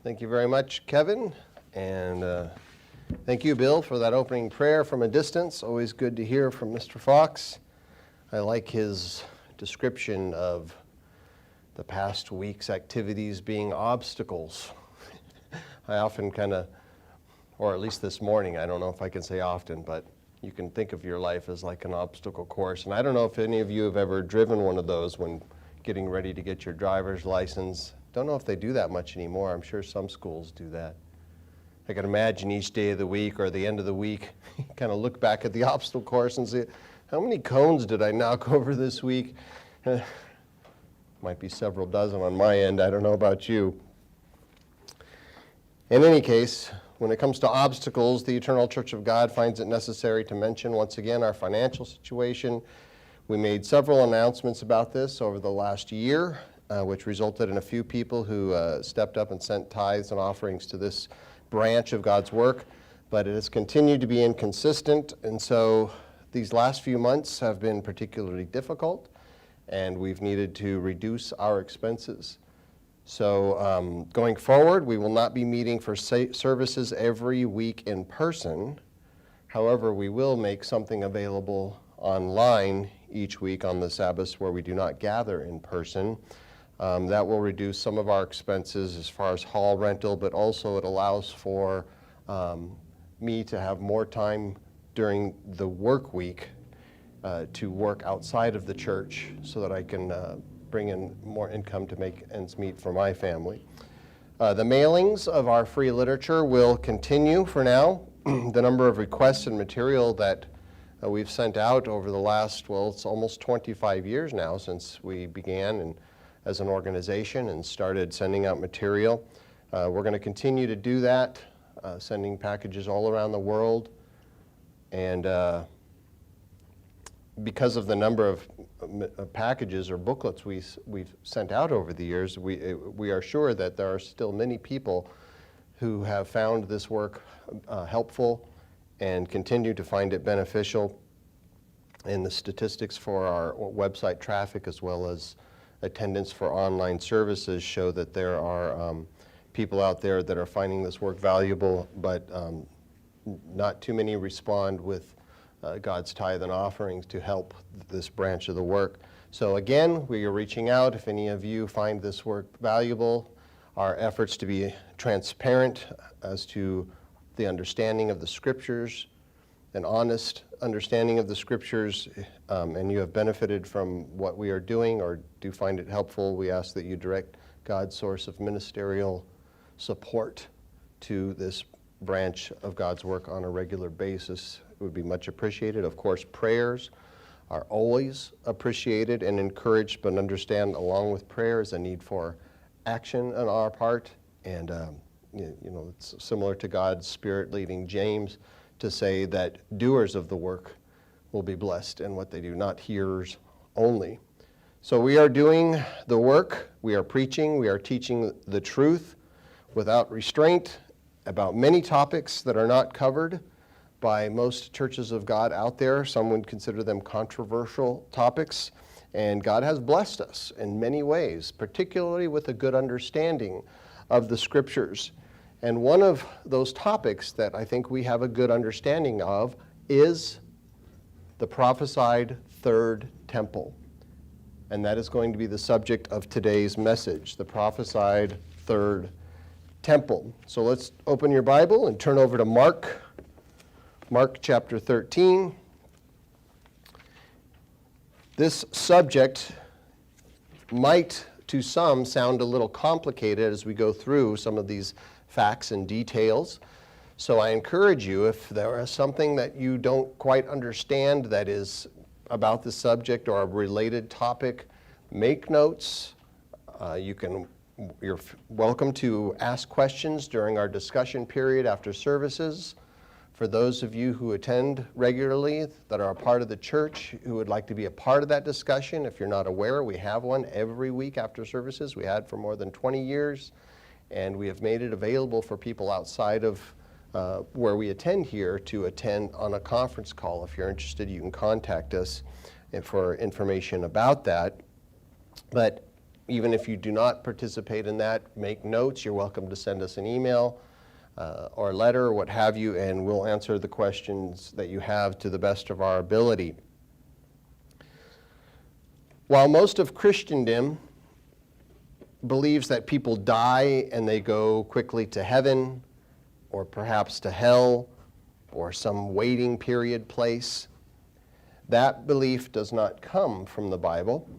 Thank you very much, Kevin, and thank you, Bill, for that opening prayer from a distance. Always good to hear from Mr. Fox. I like his description of the past week's activities being obstacles. I often or at least this morning, I don't know if I can say often, but you can think of your life as like an obstacle course. And I don't know if any of you have ever driven one of those when getting ready to get your driver's license. Don't know if they do that much anymore. I'm sure some schools do that. I can imagine each day of the week or the end of the week, kind of look back at the obstacle course and say, how many cones did I knock over this week? Might be several dozen on my end. I don't know about you. In any case, when it comes to obstacles, the Eternal Church of God finds it necessary to mention once again our financial situation. We made several announcements about this over the last year, which resulted in a few people who stepped up and sent tithes and offerings to this branch of God's work, but it has continued to be inconsistent, and so these last few months have been particularly difficult, and we've needed to reduce our expenses. So going forward, we will not be meeting for services every week in person. However, we will make something available online each week on the Sabbaths where we do not gather in person. That will reduce some of our expenses as far as hall rental, but also it allows for me to have more time during the work week to work outside of the church so that I can bring in more income to make ends meet for my family. The mailings of our free literature will continue for now. The number of requests and material that we've sent out over the last, it's almost 25 years now since we began as an organization and started sending out material. We're going to continue to do that, sending packages all around the world. And because of the number of packages or booklets we've sent out over the years, we are sure that there are still many people who have found this work helpful and continue to find it beneficial. And the statistics for our website traffic as well as attendance for online services show that there are people out there that are finding this work valuable, but not too many respond with God's tithe and offerings to help this branch of the work. So again, we are reaching out. If any of you find this work valuable, our efforts to be transparent as to the understanding of the Scriptures, an honest understanding of the Scriptures, and you have benefited from what we are doing or do find it helpful, we ask that you direct God's source of ministerial support to this branch of God's work on a regular basis. It would be much appreciated. Of course, prayers are always appreciated and encouraged, but understand along with prayer is a need for action on our part. And it's similar to God's Spirit leading James to say that doers of the work will be blessed in what they do, not hearers only. So we are doing the work, we are preaching, we are teaching the truth without restraint about many topics that are not covered by most churches of God out there. Some would consider them controversial topics, and God has blessed us in many ways, particularly with a good understanding of the Scriptures. And one of those topics that I think we have a good understanding of is the prophesied third temple. And that is going to be the subject of today's message, the prophesied third temple. So let's open your Bible and turn over to Mark chapter 13. This subject might, to some, sound a little complicated as we go through some of these facts and details. So I encourage you, if there is something that you don't quite understand that is about the subject or a related topic, make notes. You're welcome to ask questions during our discussion period after services. For those of you who attend regularly that are a part of the church who would like to be a part of that discussion, if you're not aware, we have one every week after services. We had for more than 20 years, and we have made it available for people outside of where we attend here to attend on a conference call. If you're interested, you can contact us for information about that. But even if you do not participate in that, make notes. You're welcome to send us an email or a letter or what have you, and we'll answer the questions that you have to the best of our ability. While most of Christendom believes that people die and they go quickly to heaven or perhaps to hell or some waiting period place, that belief does not come from the Bible.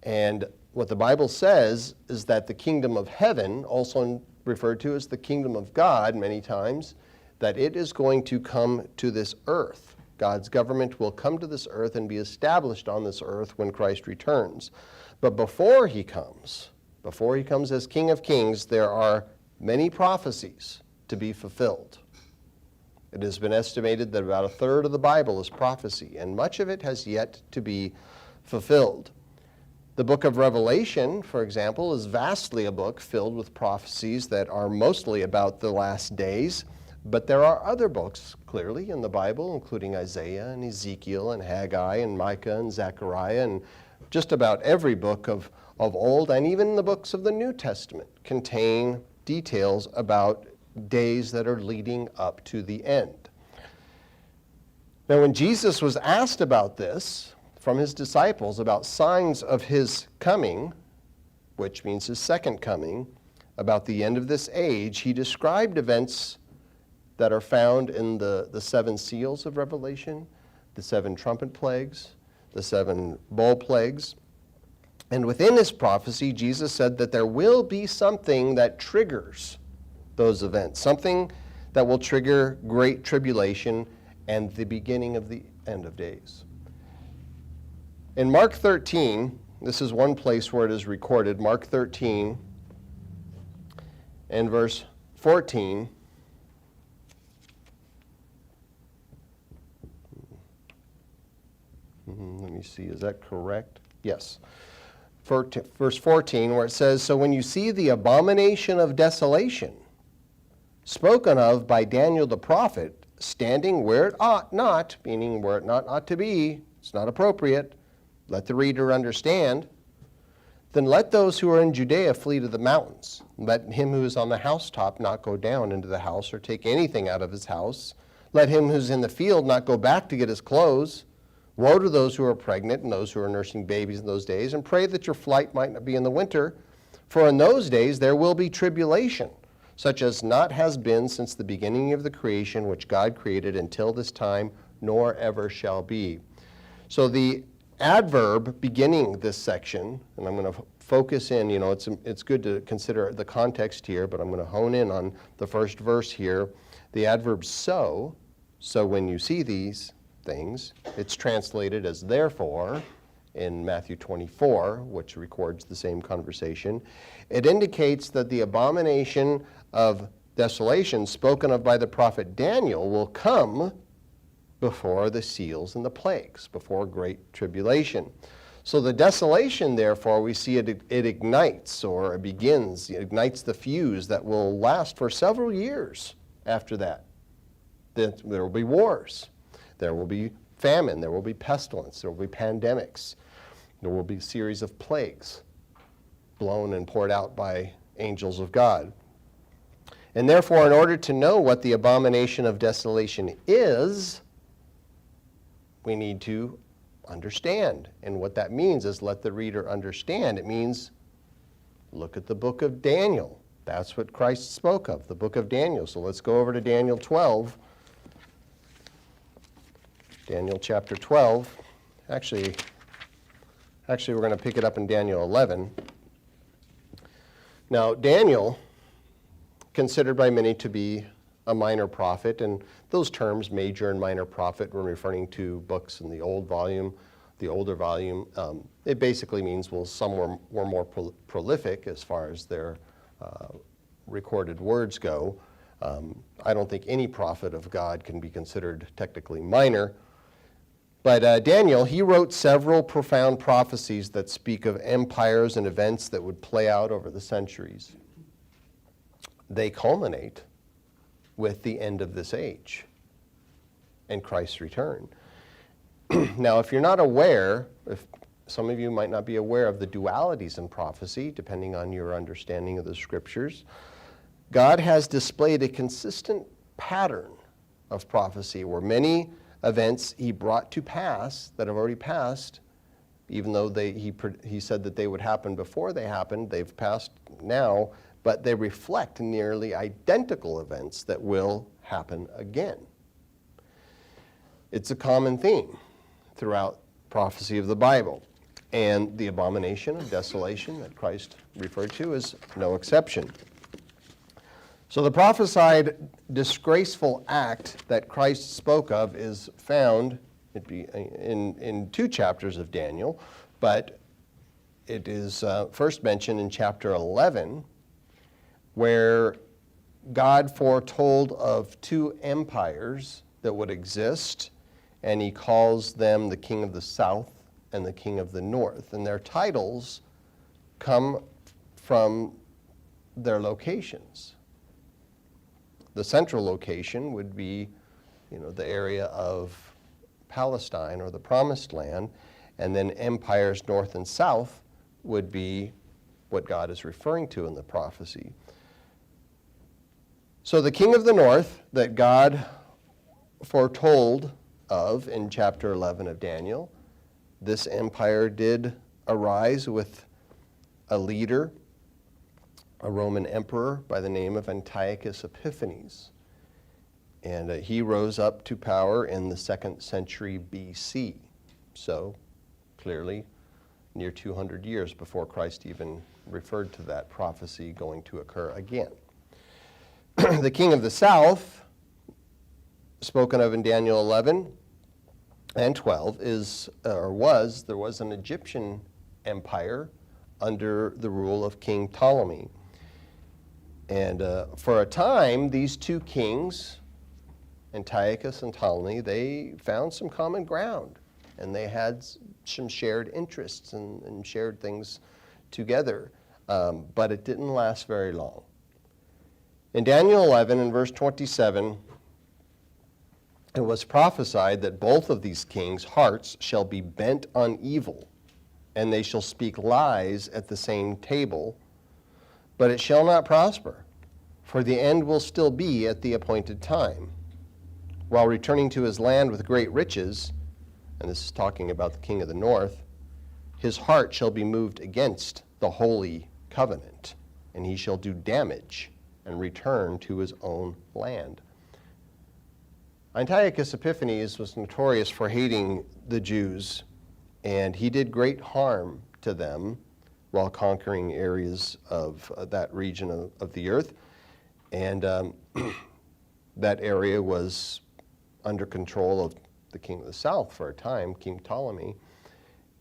And what the Bible says is that the kingdom of heaven, also referred to as the kingdom of God many times, that it is going to come to this earth. God's government will come to this earth and be established on this earth when Christ returns. But before he comes as King of Kings, there are many prophecies to be fulfilled. It has been estimated that about a third of the Bible is prophecy, and much of it has yet to be fulfilled. The book of Revelation, for example, is vastly a book filled with prophecies that are mostly about the last days, but there are other books, clearly, in the Bible, including Isaiah and Ezekiel and Haggai and Micah and Zechariah, and just about every book of old, and even the books of the New Testament contain details about days that are leading up to the end. Now, when Jesus was asked about this from his disciples, about signs of his coming, which means his second coming, about the end of this age, he described events that are found in the seven seals of Revelation, the seven trumpet plagues, the seven bowl plagues. And within his prophecy, Jesus said that there will be something that triggers those events, something that will trigger great tribulation and the beginning of the end of days. In Mark 13, this is one place where it is recorded, Mark 13 and verse 14. Let me see, is that correct? Yes. Verse 14, where it says, "So when you see the abomination of desolation spoken of by Daniel the prophet, standing where it ought not," meaning where it ought to be, it's not appropriate, let the reader understand, "then let those who are in Judea flee to the mountains. Let him who is on the housetop not go down into the house or take anything out of his house. Let him who's in the field not go back to get his clothes. Woe to those who are pregnant and those who are nursing babies in those days, and pray that your flight might not be in the winter. For in those days there will be tribulation, such as not has been since the beginning of the creation which God created until this time, nor ever shall be." So the adverb beginning this section, and I'm going to focus in, it's good to consider the context here, but I'm going to hone in on the first verse here. The adverb so when you see these things, it's translated as therefore in Matthew 24, which records the same conversation. It indicates that the abomination of desolation spoken of by the prophet Daniel will come before the seals and the plagues, before great tribulation. So the desolation, therefore, we see it ignites or it begins, it ignites the fuse that will last for several years after that. There will be wars. There will be famine, there will be pestilence, there will be pandemics, there will be a series of plagues blown and poured out by angels of God. And therefore, in order to know what the abomination of desolation is, we need to understand. And what that means is let the reader understand. It means look at the book of Daniel. That's what Christ spoke of, the book of Daniel. So let's go over to Daniel 12. Daniel chapter 12. Actually, we're going to pick it up in Daniel 11. Now, Daniel, considered by many to be a minor prophet, and those terms, major and minor prophet, when referring to books in the older volume, it basically means, well, some were more prolific as far as their recorded words go. I don't think any prophet of God can be considered technically minor. But Daniel, he wrote several profound prophecies that speak of empires and events that would play out over the centuries. They culminate with the end of this age and Christ's return. Now, if you're not aware, some of you might not be aware of the dualities in prophecy, depending on your understanding of the scriptures. God has displayed a consistent pattern of prophecy where many events he brought to pass that have already passed, even though he said that they would happen before they happened, they've passed now, but they reflect nearly identical events that will happen again. It's a common theme throughout prophecy of the Bible, and the abomination of desolation that Christ referred to is no exception. So the prophesied disgraceful act that Christ spoke of is found in 2 chapters of Daniel, but it is first mentioned in chapter 11, where God foretold of 2 empires that would exist, and he calls them the king of the south and the king of the north. And their titles come from their locations. The central location would be, the area of Palestine or the Promised Land, and then empires north and south would be what God is referring to in the prophecy. So the king of the north that God foretold of in chapter 11 of Daniel, this empire did arise with a leader, a Roman emperor by the name of Antiochus Epiphanes. And he rose up to power in the 2nd century BC. So clearly near 200 years before Christ even referred to that prophecy going to occur again. The king of the south, spoken of in Daniel 11 and 12, there was an Egyptian empire under the rule of King Ptolemy. And for a time, these 2 kings, Antiochus and Ptolemy, they found some common ground, and they had some shared interests and shared things together, but it didn't last very long. In Daniel 11, in verse 27, it was prophesied that both of these kings' hearts shall be bent on evil, and they shall speak lies at the same table, but it shall not prosper, for the end will still be at the appointed time. While returning to his land with great riches, and this is talking about the king of the north, his heart shall be moved against the holy covenant, and he shall do damage and return to his own land. Antiochus Epiphanes was notorious for hating the Jews, and he did great harm to them while conquering areas of that region of the earth. And that area was under control of the king of the south for a time, King Ptolemy,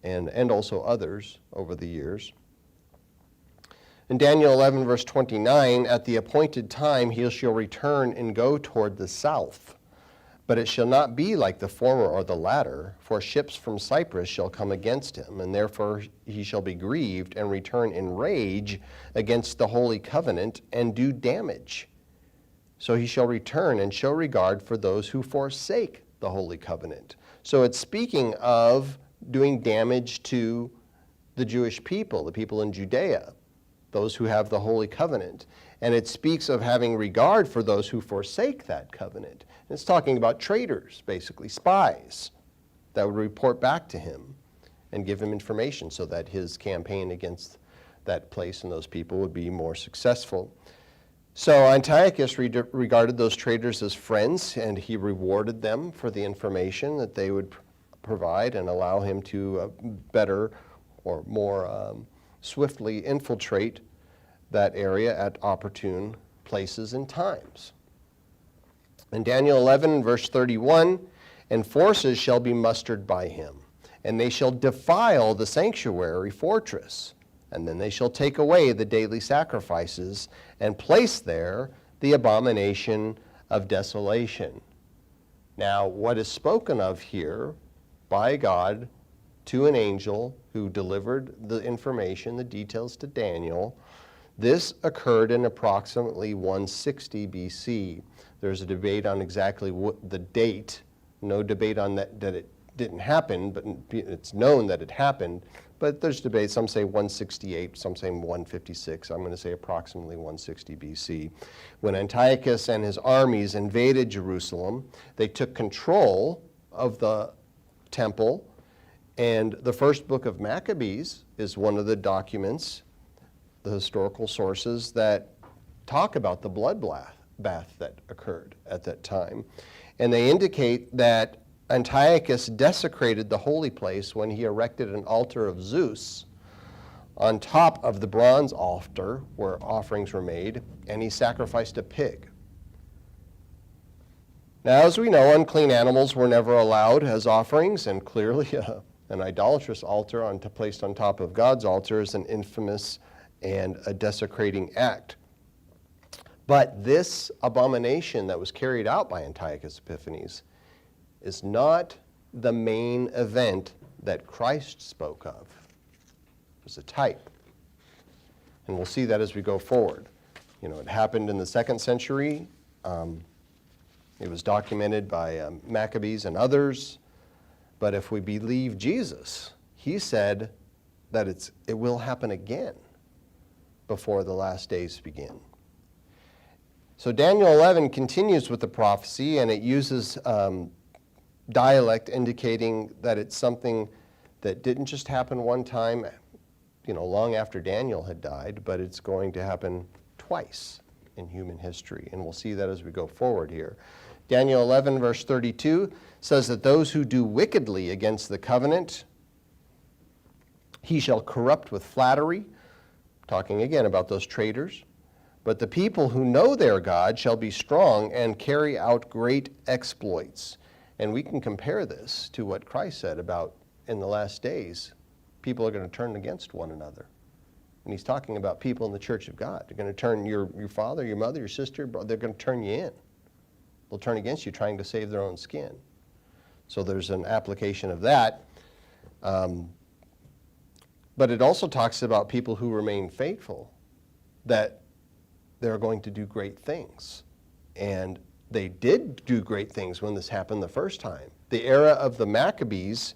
and also others over the years. In Daniel 11, verse 29, at the appointed time he shall return and go toward the south. But it shall not be like the former or the latter, for ships from Cyprus shall come against him, and therefore he shall be grieved and return in rage against the holy covenant and do damage. So he shall return and show regard for those who forsake the holy covenant. So it's speaking of doing damage to the Jewish people, the people in Judea, those who have the holy covenant. And it speaks of having regard for those who forsake that covenant. And it's talking about traitors, basically, spies, that would report back to him and give him information so that his campaign against that place and those people would be more successful. So Antiochus regarded those traitors as friends, and he rewarded them for the information that they would provide and allow him to better or more swiftly infiltrate that area at opportune places and times. In Daniel 11, verse 31, and forces shall be mustered by him, and they shall defile the sanctuary fortress, and then they shall take away the daily sacrifices and place there the abomination of desolation. Now, what is spoken of here by God to an angel who delivered the information, the details to Daniel, this occurred in approximately 160 BC. There's a debate on exactly what the date, no debate on that it didn't happen, but it's known that it happened. But there's debate. Some say 168, some say 156. I'm going to say approximately 160 BC. When Antiochus and his armies invaded Jerusalem, they took control of the temple. And the first book of Maccabees is one of the documents, the historical sources that talk about the bloodbath that occurred at that time. And they indicate that Antiochus desecrated the holy place when he erected an altar of Zeus on top of the bronze altar where offerings were made, and he sacrificed a pig. Now, as we know, unclean animals were never allowed as offerings, and clearly an idolatrous altar placed on top of God's altar is an infamous and a desecrating act. But this abomination that was carried out by Antiochus Epiphanes is not the main event that Christ spoke of. It was a type. And we'll see that as we go forward. It happened in the 2nd century. It was documented by Maccabees and others. But if we believe Jesus, he said that it will happen again before the last days begin. So Daniel 11 continues with the prophecy, and it uses dialect indicating that it's something that didn't just happen one time, long after Daniel had died, but it's going to happen twice in human history. And we'll see that as we go forward here. Daniel 11, verse 32 says that those who do wickedly against the covenant, he shall corrupt with flattery, talking again about those traitors. But the people who know their God shall be strong and carry out great exploits. And we can compare this to what Christ said about in the last days, people are going to turn against one another. And he's talking about people in the church of God. They're going to turn your father, your mother, your sister, they're going to turn you in. They'll turn against you trying to save their own skin. So there's an application of that. But it also talks about people who remain faithful, that they're going to do great things. And they did do great things when this happened the first time. The era of the Maccabees,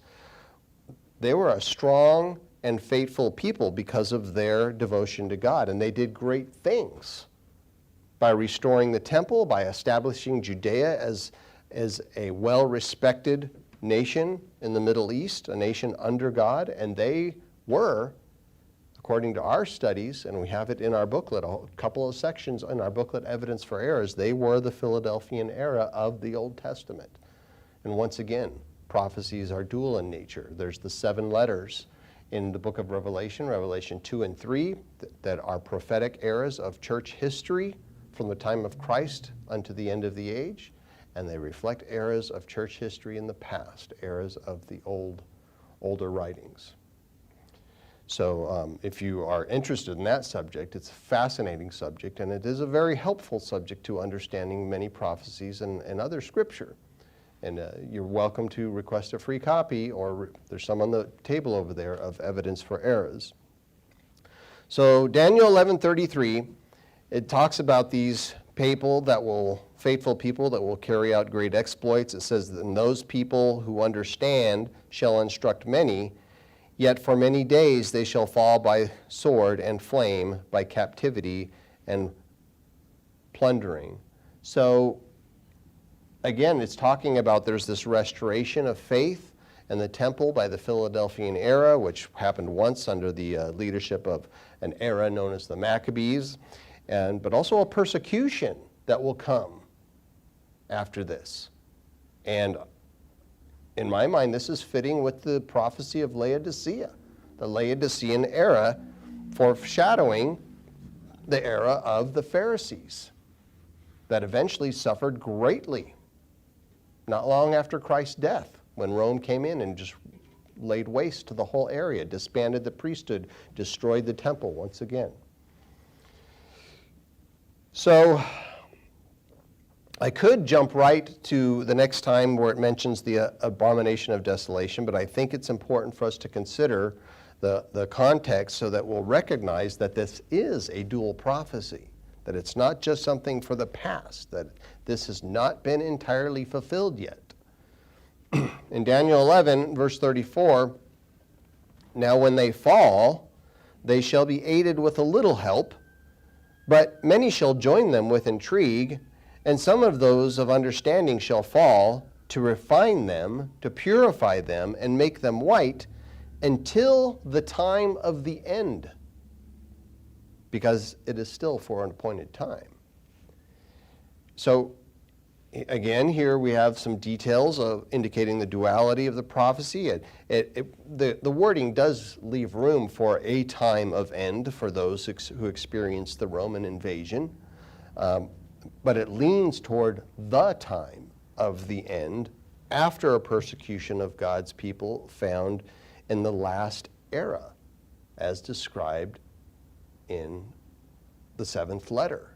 they were a strong and faithful people because of their devotion to God. And they did great things by restoring the temple, by establishing Judea as a well-respected nation in the Middle East, a nation under God. And they were, according to our studies, and we have it in our booklet, a couple of sections in our booklet, Evidence for Errors, they were the Philadelphian era of the Old Testament. And once again, prophecies are dual in nature. There's the 7 letters in the book of Revelation, Revelation 2 and 3, that are prophetic eras of church history from the time of Christ unto the end of the age. And they reflect eras of church history in the past, eras of the older writings. So if you are interested in that subject, it's a fascinating subject, and it is a very helpful subject to understanding many prophecies and other scripture. And you're welcome to request a free copy, or there's some on the table over there of Evidence for Errors. So Daniel 11:33, it talks about these faithful people that will carry out great exploits. It says, and those people who understand shall instruct many, yet for many days they shall fall by sword and flame, by captivity and plundering. So again, it's talking about there's this restoration of faith and the temple by the Philadelphian era, which happened once under the leadership of an era known as the Maccabees, but also a persecution that will come after this. And in my mind, this is fitting with the prophecy of Laodicea, the Laodicean era, foreshadowing the era of the Pharisees that eventually suffered greatly, not long after Christ's death, when Rome came in and just laid waste to the whole area, disbanded the priesthood, destroyed the temple once again. So I could jump right to the next time where it mentions the abomination of desolation, but I think it's important for us to consider the context so that we'll recognize that this is a dual prophecy, that it's not just something for the past, that this has not been entirely fulfilled yet. In Daniel 11, verse 34, now when they fall, they shall be aided with a little help, but many shall join them with intrigue, and some of those of understanding shall fall, to refine them, to purify them, and make them white, until the time of the end, because it is still for an appointed time. So, again, here we have some details of indicating the duality of the prophecy. The wording does leave room for a time of end for those who experienced the Roman invasion, but it leans toward the time of the end after a persecution of God's people found in the last era, as described in the seventh letter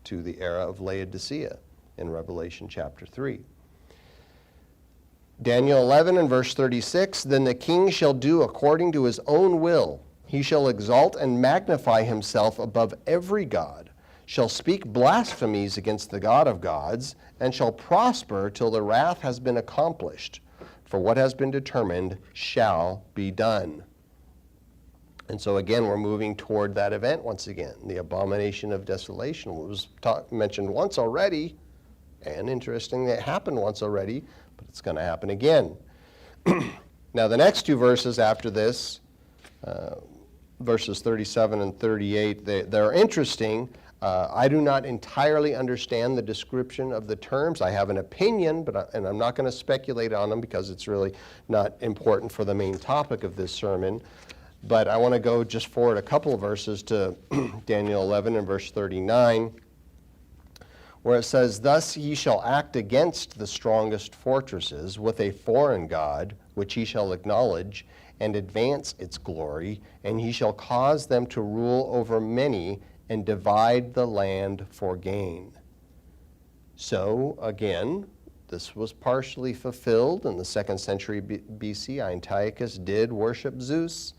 to the era of Laodicea in Revelation chapter 3. Daniel 11 and verse 36, then the king shall do according to his own will. He shall exalt and magnify himself above every god, shall speak blasphemies against the God of gods, and shall prosper till the wrath has been accomplished. For what has been determined shall be done. And so again, we're moving toward that event once again. The abomination of desolation was mentioned once already, and interesting, it happened once already, but it's going to happen again. Now, the next two verses after this, verses 37 and 38, they're interesting. I do not entirely understand the description of the terms. I have an opinion, and I'm not going to speculate on them because it's really not important for the main topic of this sermon. But I want to go just forward a couple of verses to Daniel 11 and verse 39, where it says, thus ye shall act against the strongest fortresses with a foreign god, which ye shall acknowledge, and advance its glory, and ye shall cause them to rule over many, and divide the land for gain. So, again, this was partially fulfilled in the 2nd century BC. Antiochus did worship Zeus.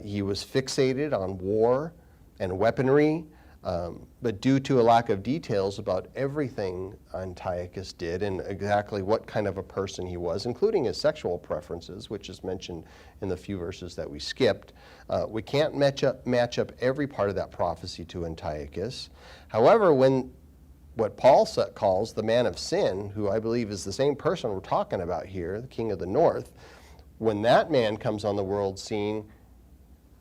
He was fixated on war and weaponry, but due to a lack of details about everything Antiochus did and exactly what kind of a person he was, including his sexual preferences, which is mentioned in the few verses that we skipped, we can't match up every part of that prophecy to Antiochus. However, when what Paul calls the man of sin, who I believe is the same person we're talking about here, the king of the north, when that man comes on the world scene,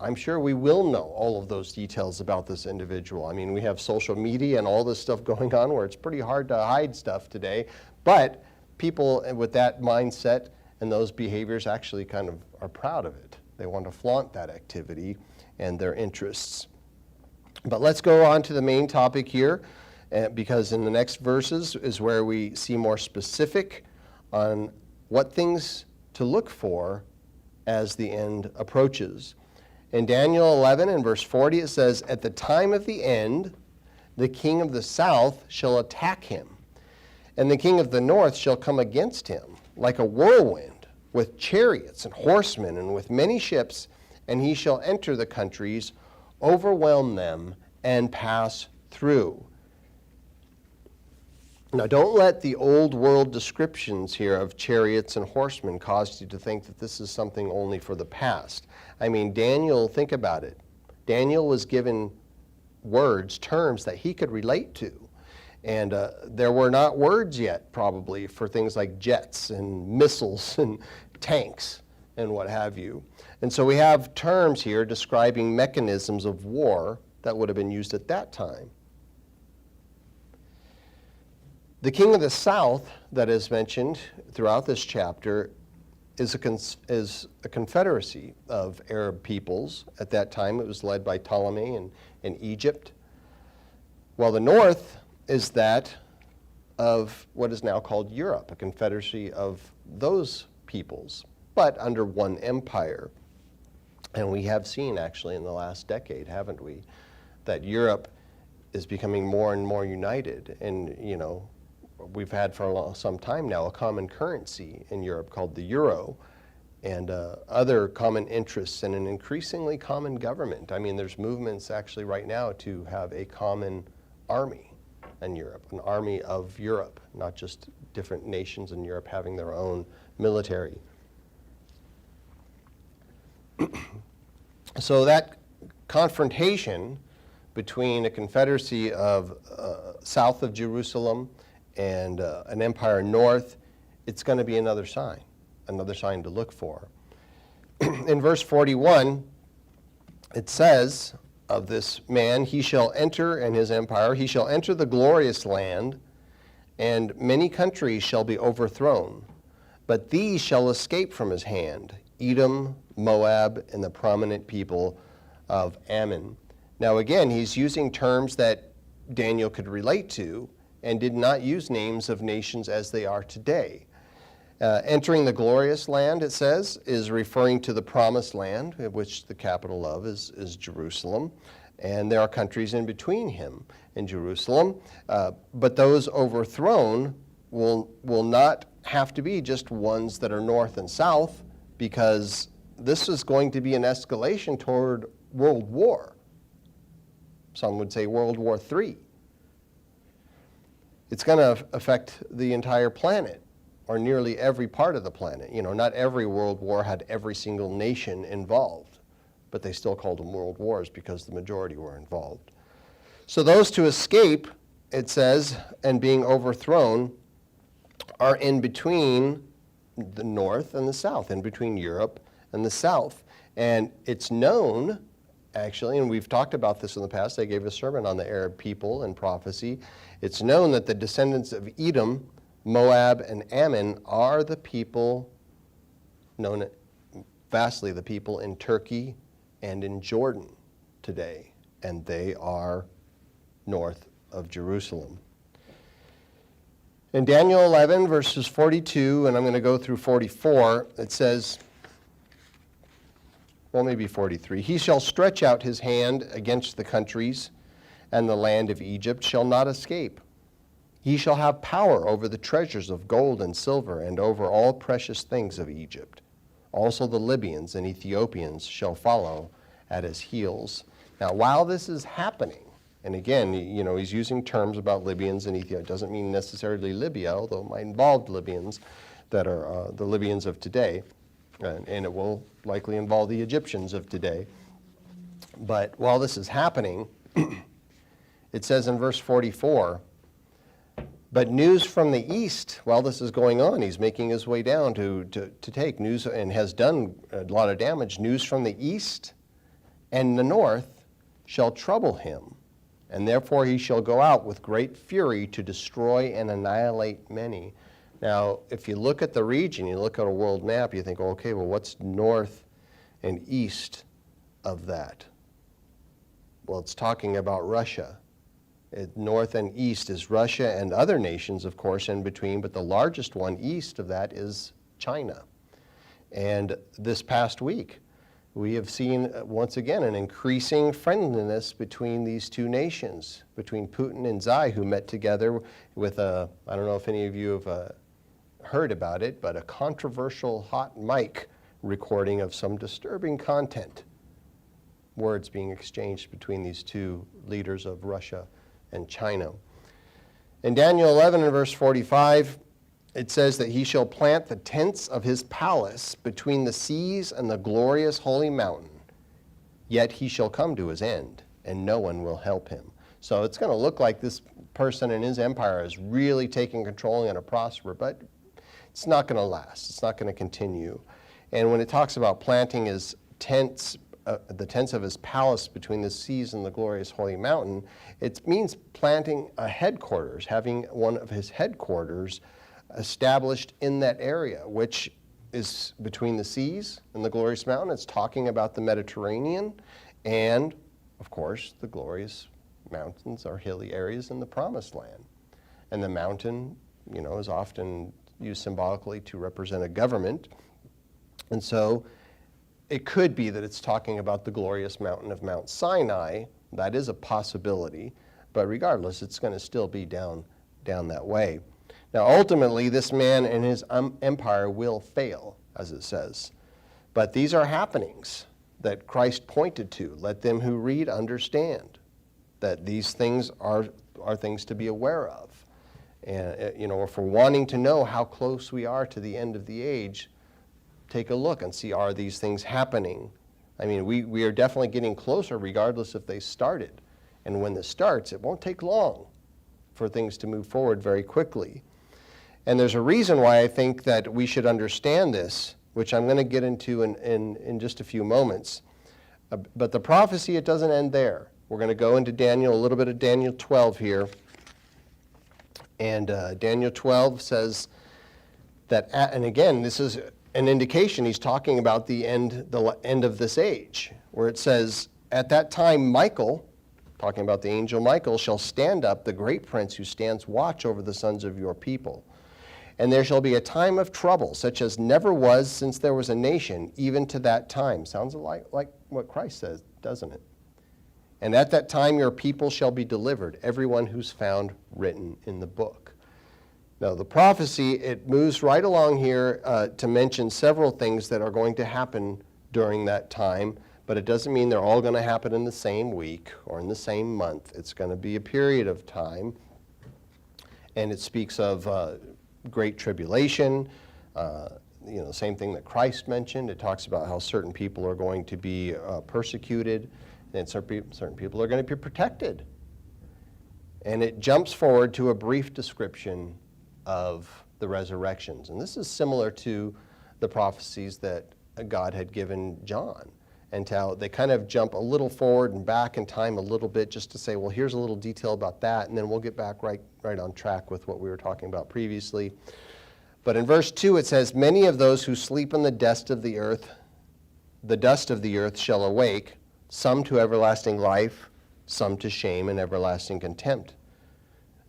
I'm sure we will know all of those details about this individual. I mean, we have social media and all this stuff going on where it's pretty hard to hide stuff today, but people with that mindset and those behaviors actually kind of are proud of it. They want to flaunt that activity and their interests. But let's go on to the main topic here, because in the next verses is where we see more specific on what things to look for as the end approaches. In Daniel 11 and verse 40 it says, at the time of the end, the king of the south shall attack him, and the king of the north shall come against him like a whirlwind, with chariots and horsemen and with many ships, and he shall enter the countries, overwhelm them, and pass through. Now, don't let the old world descriptions here of chariots and horsemen cause you to think that this is something only for the past. I mean, Daniel, think about it. Daniel was given words, terms that he could relate to. And there were not words yet, probably, for things like jets and missiles and tanks and what have you. And so we have terms here describing mechanisms of war that would have been used at that time. The king of the south that is mentioned throughout this chapter is a confederacy of Arab peoples. At that time, it was led by Ptolemy in Egypt. While the north is that of what is now called Europe, a confederacy of those peoples, but under one empire. And we have seen, actually, in the last decade, haven't we, that Europe is becoming more and more united. And, you know, we've had for some time now a common currency in Europe called the euro, and other common interests and an increasingly common government. I mean, there's movements actually right now to have a common army in Europe, an army of Europe, not just different nations in Europe having their own military. So that confrontation between a confederacy of south of Jerusalem and an empire north, it's going to be another sign to look for. In verse 41, it says of this man, he shall enter, and his empire, he shall enter the glorious land, and many countries shall be overthrown, but these shall escape from his hand, Edom, Moab, and the prominent people of Ammon. Now again, he's using terms that Daniel could relate to and did not use names of nations as they are today. Entering the glorious land, it says, is referring to the promised land, which the capital of is Jerusalem. And there are countries in between him and Jerusalem. But those overthrown will not have to be just ones that are north and south, because this is going to be an escalation toward world war. Some would say World War III. It's going to affect the entire planet, or nearly every part of the planet. You know, not every world war had every single nation involved, but they still called them world wars because the majority were involved. So those to escape, it says, and being overthrown, are in between the north and the south, in between Europe and the south. And it's known, actually, and we've talked about this in the past, I gave a sermon on the Arab people and prophecy. It's known that the descendants of Edom, Moab, and Ammon are the people, known vastly the people in Turkey and in Jordan today, and they are north of Jerusalem. In Daniel 11, verses 42, and I'm going to go through 44, it says, well, maybe 43, he shall stretch out his hand against the countries, and the land of Egypt shall not escape. He shall have power over the treasures of gold and silver, and over all precious things of Egypt. Also the Libyans and Ethiopians shall follow at his heels. Now, while this is happening, and again, you know, he's using terms about Libyans and Ethiopia. It doesn't mean necessarily Libya, although it might involve Libyans that are the Libyans of today, and it will likely involve the Egyptians of today. But while this is happening, it says in verse 44, but news from the east, while this is going on, he's making his way down to take news, and has done a lot of damage. News from the east and the north shall trouble him, and therefore he shall go out with great fury to destroy and annihilate many. Now, if you look at the region, you look at a world map, you think, okay, well, what's north and east of that? Well, it's talking about Russia. North and east is Russia and other nations, of course, in between, but the largest one east of that is China. And this past week, we have seen, once again, an increasing friendliness between these two nations, between Putin and Xi, who met together with I don't know if any of you have heard about it, but a controversial hot mic recording of some disturbing content, words being exchanged between these two leaders of Russia and China. In Daniel 11 and verse 45, it says that he shall plant the tents of his palace between the seas and the glorious holy mountain, yet he shall come to his end, and no one will help him. So it's going to look like this person and his empire is really taking control and going to prosper, but it's not going to last. It's not going to continue. And when it talks about planting his tents, the tents of his palace between the seas and the glorious holy mountain, it means planting a headquarters, having one of his headquarters established in that area, which is between the seas and the glorious mountain. It's talking about the Mediterranean, and of course the glorious mountains are hilly areas in the promised land. And the mountain, you know, is often used symbolically to represent a government. And so it could be that it's talking about the glorious mountain of Mount Sinai. That is a possibility, but regardless, it's going to still be down that way. Now, ultimately, this man and his empire will fail, as it says. But these are happenings that Christ pointed to. Let them who read understand that these things are things to be aware of. And, if we're wanting to know how close we are to the end of the age, take a look and see, are these things happening? I mean, we are definitely getting closer regardless if they started. And when this starts, it won't take long for things to move forward very quickly. And there's a reason why I think that we should understand this, which I'm going to get into in just a few moments. But the prophecy, it doesn't end there. We're going to go into Daniel, a little bit of Daniel 12 here. And Daniel 12 says that, and again, this is an indication he's talking about the end of this age, where it says, at that time Michael, talking about the angel Michael, shall stand up, the great prince who stands watch over the sons of your people. And there shall be a time of trouble, such as never was since there was a nation, even to that time. Sounds like what Christ says, doesn't it? And at that time your people shall be delivered, everyone who's found written in the book. Now, the prophecy, it moves right along here to mention several things that are going to happen during that time, but it doesn't mean they're all going to happen in the same week or in the same month. It's going to be a period of time, and it speaks of great tribulation, same thing that Christ mentioned. It talks about how certain people are going to be persecuted, and certain people are going to be protected. And it jumps forward to a brief description of the resurrections. And this is similar to the prophecies that God had given John. And how they kind of jump a little forward and back in time a little bit just to say, well, here's a little detail about that, and then we'll get back right on track with what we were talking about previously. But in verse 2 it says, many of those who sleep in the dust of the earth shall awake, some to everlasting life, some to shame and everlasting contempt.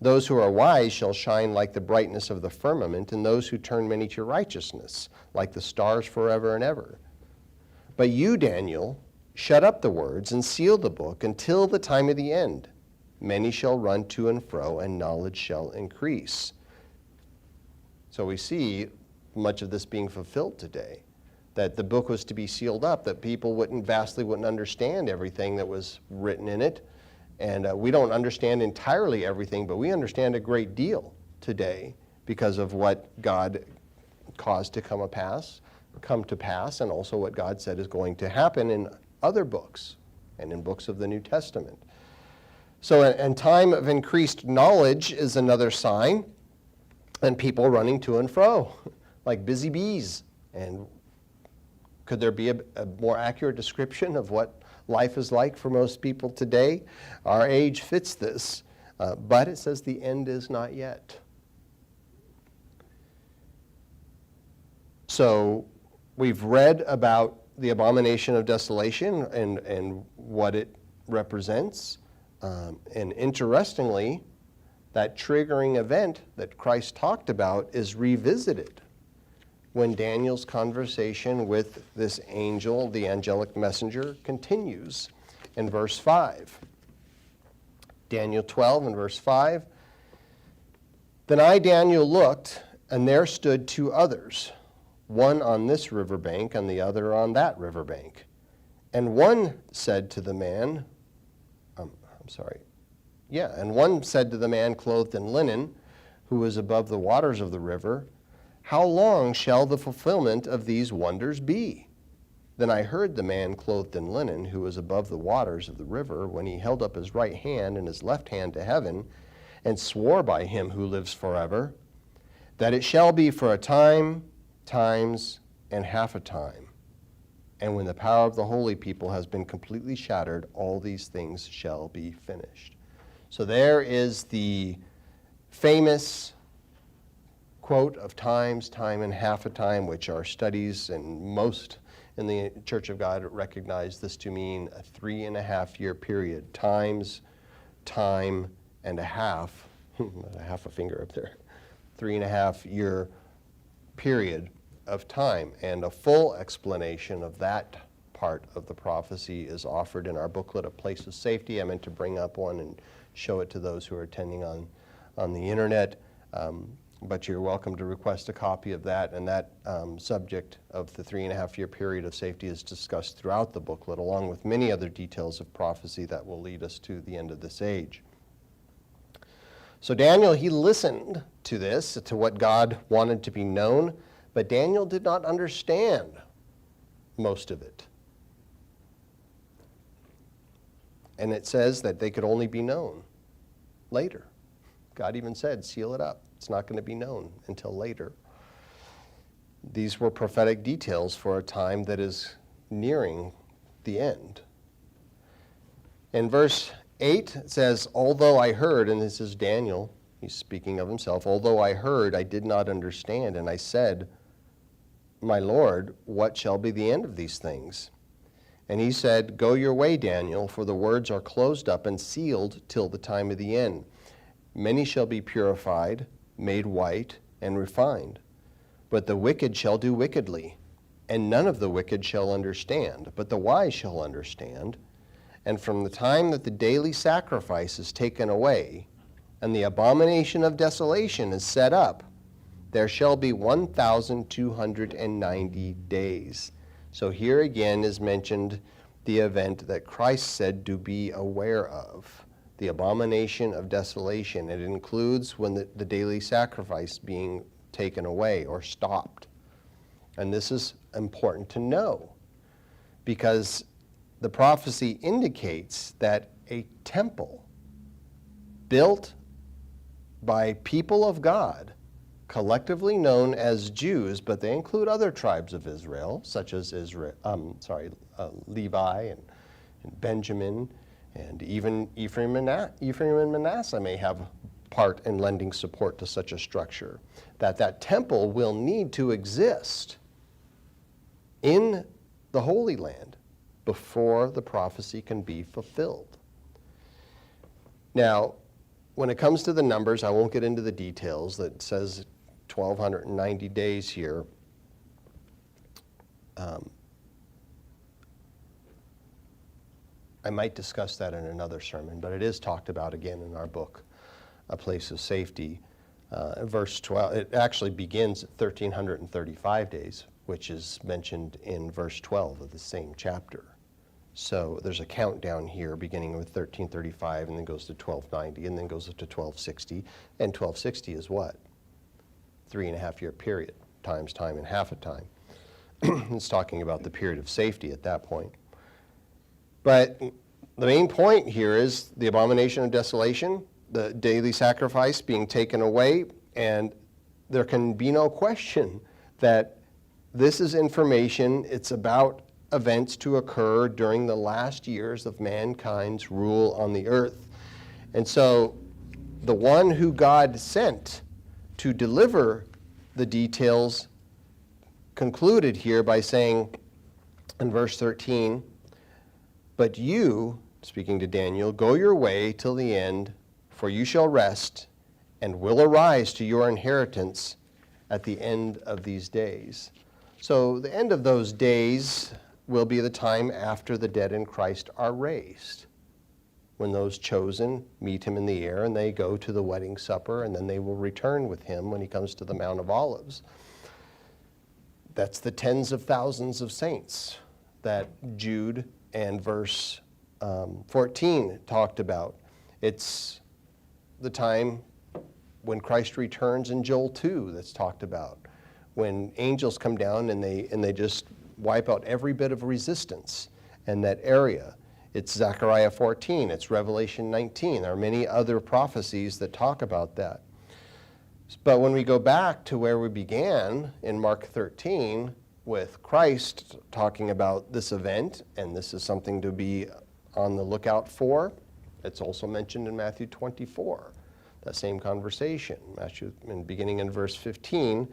Those who are wise shall shine like the brightness of the firmament, and those who turn many to righteousness, like the stars forever and ever. But you, Daniel, shut up the words and seal the book until the time of the end. Many shall run to and fro, and knowledge shall increase. So we see much of this being fulfilled today, that the book was to be sealed up, that people vastly wouldn't understand everything that was written in it. And we don't understand entirely everything, but we understand a great deal today because of what God caused to come to pass, and also what God said is going to happen in other books and in books of the New Testament. So a time of increased knowledge is another sign, and people running to and fro like busy bees. And could there be a more accurate description of what life is like for most people today? Our age fits this, but it says the end is not yet. So we've read about the abomination of desolation and what it represents. And interestingly, that triggering event that Christ talked about is revisited when Daniel's conversation with this angel, the angelic messenger, continues in verse 5. Daniel 12 and verse 5. Then I, Daniel, looked, and there stood two others, one on this riverbank and the other on that riverbank. And one said to the man, and one said to the man clothed in linen, who was above the waters of the river, how long shall the fulfillment of these wonders be? Then I heard the man clothed in linen, who was above the waters of the river, when he held up his right hand and his left hand to heaven, and swore by him who lives forever, that it shall be for a time, times, and half a time. And when the power of the holy people has been completely shattered, all these things shall be finished. So there is the famous quote of times, time, and half a time, which our studies and most in the Church of God recognize this to mean a 3.5-year period. Times, time, and a half, half a finger up there, 3.5-year period of time. And a full explanation of that part of the prophecy is offered in our booklet, A Place of Safety. I meant to bring up one and show it to those who are attending on the internet. But you're welcome to request a copy of that, and that subject of the 3.5-year period of safety is discussed throughout the booklet, along with many other details of prophecy that will lead us to the end of this age. So Daniel, he listened to this, to what God wanted to be known, but Daniel did not understand most of it. And it says that they could only be known later. God even said, seal it up. It's not going to be known until later. These were prophetic details for a time that is nearing the end. In verse 8, it says, although I heard, and this is Daniel, he's speaking of himself, although I heard, I did not understand, and I said, my Lord, what shall be the end of these things? And he said, go your way, Daniel, for the words are closed up and sealed till the time of the end. Many shall be purified, made white, and refined. But the wicked shall do wickedly, and none of the wicked shall understand, but the wise shall understand. And from the time that the daily sacrifice is taken away, and the abomination of desolation is set up, there shall be 1,290 days. So here again is mentioned the event that Christ said to be aware of, the abomination of desolation. It includes when the daily sacrifice being taken away or stopped. And this is important to know because the prophecy indicates that a temple built by people of God, collectively known as Jews, but they include other tribes of Israel, such as Levi and Benjamin, and even Ephraim and Manasseh may have part in lending support to such a structure, that temple will need to exist in the Holy Land before the prophecy can be fulfilled. Now, when it comes to the numbers, I won't get into the details. That says 1,290 days here. I might discuss that in another sermon, but it is talked about again in our book, A Place of Safety. Verse 12, it actually begins at 1,335 days, which is mentioned in verse 12 of the same chapter. So there's a countdown here beginning with 1335 and then goes to 1290 and then goes up to 1260. And 1260 is what? 3.5 year period, times time and half a time. It's talking about the period of safety at that point. But the main point here is the abomination of desolation, the daily sacrifice being taken away, and there can be no question that this is information, it's about events to occur during the last years of mankind's rule on the earth. And so the one who God sent to deliver the details concluded here by saying in verse 13, but you, speaking to Daniel, go your way till the end, for you shall rest and will arise to your inheritance at the end of these days. So the end of those days will be the time after the dead in Christ are raised, when those chosen meet him in the air and they go to the wedding supper, and then they will return with him when he comes to the Mount of Olives. That's the tens of thousands of saints that Jude and verse 14 talked about. It's the time when Christ returns in Joel 2 that's talked about, when angels come down and they just wipe out every bit of resistance in that area. It's Zechariah 14, it's Revelation 19. There are many other prophecies that talk about that. But when we go back to where we began in Mark 13, with Christ talking about this event, and this is something to be on the lookout for. It's also mentioned in Matthew 24, that same conversation. Beginning in verse 15,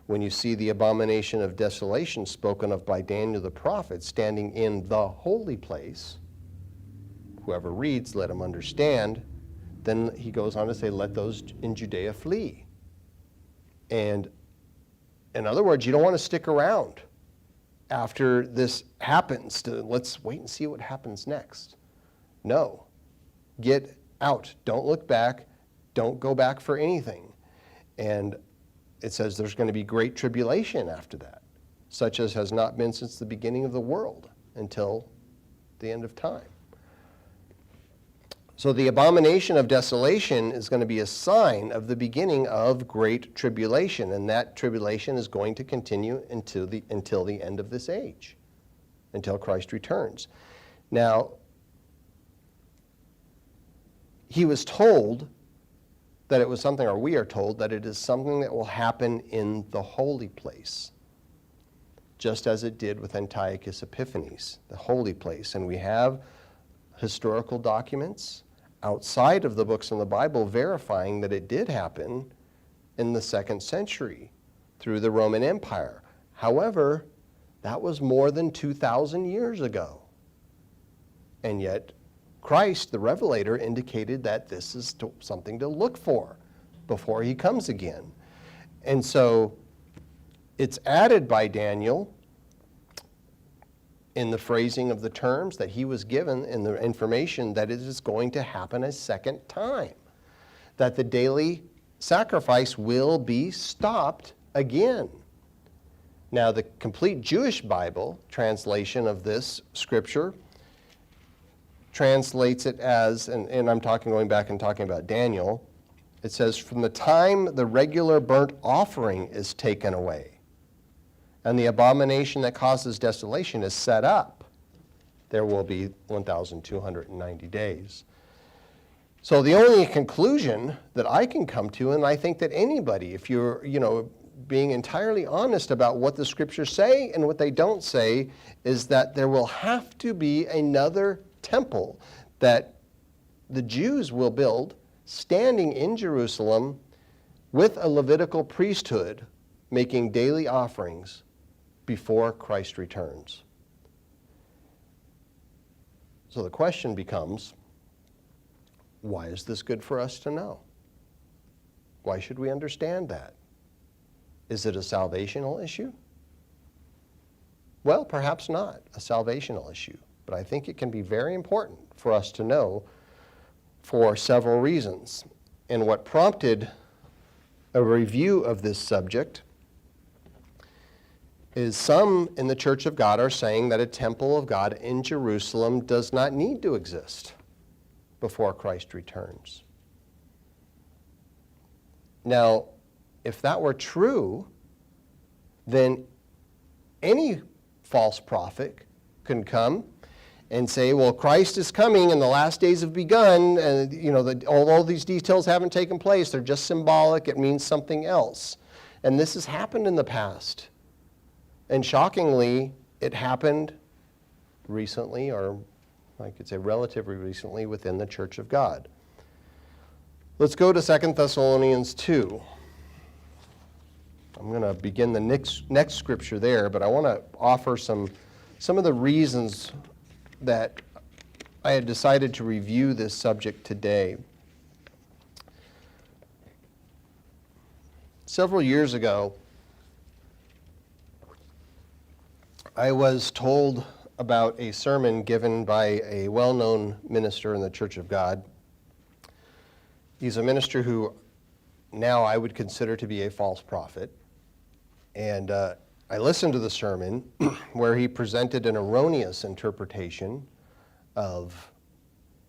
when you see the abomination of desolation spoken of by Daniel the prophet standing in the holy place, whoever reads, let him understand. Then he goes on to say, let those in Judea flee. And in other words, you don't want to stick around after this happens to let's wait and see what happens next. No. Get out. Don't look back. Don't go back for anything. And it says there's going to be great tribulation after that, such as has not been since the beginning of the world until the end of time. So the abomination of desolation is going to be a sign of the beginning of great tribulation, and that tribulation is going to continue until the end of this age, until Christ returns. Now, he was told that it was something, or we are told that it is something that will happen in the holy place, just as it did with Antiochus Epiphanes, the holy place. And we have historical documents outside of the books in the Bible verifying that it did happen in the 2nd century through the Roman Empire. However, that was more than 2,000 years ago. And yet, Christ, the Revelator, indicated that this is something to look for before he comes again. And so it's added by Daniel in the phrasing of the terms that he was given in the information that it is going to happen a second time, that the daily sacrifice will be stopped again. Now, the complete Jewish Bible translation of this scripture translates it as, and I'm going back and talking about Daniel, it says, from the time the regular burnt offering is taken away, and the abomination that causes desolation is set up, there will be 1,290 days. So the only conclusion that I can come to, and I think that anybody, if you're, being entirely honest about what the scriptures say and what they don't say, is that there will have to be another temple that the Jews will build standing in Jerusalem with a Levitical priesthood making daily offerings before Christ returns. So the question becomes, why is this good for us to know? Why should we understand that? Is it a salvational issue? Well, perhaps not a salvational issue, but I think it can be very important for us to know for several reasons. And what prompted a review of this subject is some in the Church of God are saying that a temple of God in Jerusalem does not need to exist before Christ returns. Now, if that were true, then any false prophet can come and say, well, Christ is coming and the last days have begun, and although these details haven't taken place, they're just symbolic, it means something else. And this has happened in the past. And shockingly, it happened recently, or I could say relatively recently, within the Church of God. Let's go to 2 Thessalonians 2. I'm going to begin the next scripture there, but I want to offer some of the reasons that I had decided to review this subject today. Several years ago, I was told about a sermon given by a well-known minister in the Church of God. He's a minister who now I would consider to be a false prophet. And I listened to the sermon where he presented an erroneous interpretation of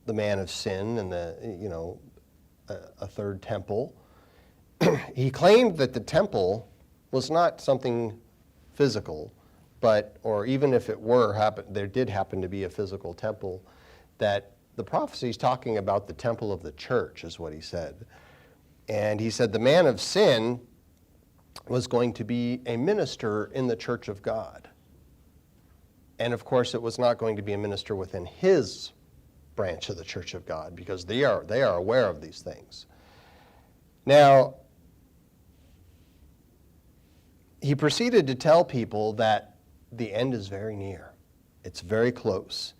the man of sin and a third temple. He claimed that the temple was not something physical, or even if it were, there did happen to be a physical temple, that the prophecy is talking about the temple of the church, is what he said. And he said the man of sin was going to be a minister in the Church of God. And of course, it was not going to be a minister within his branch of the Church of God, because they are aware of these things. Now, he proceeded to tell people that the end is very near. It's very close.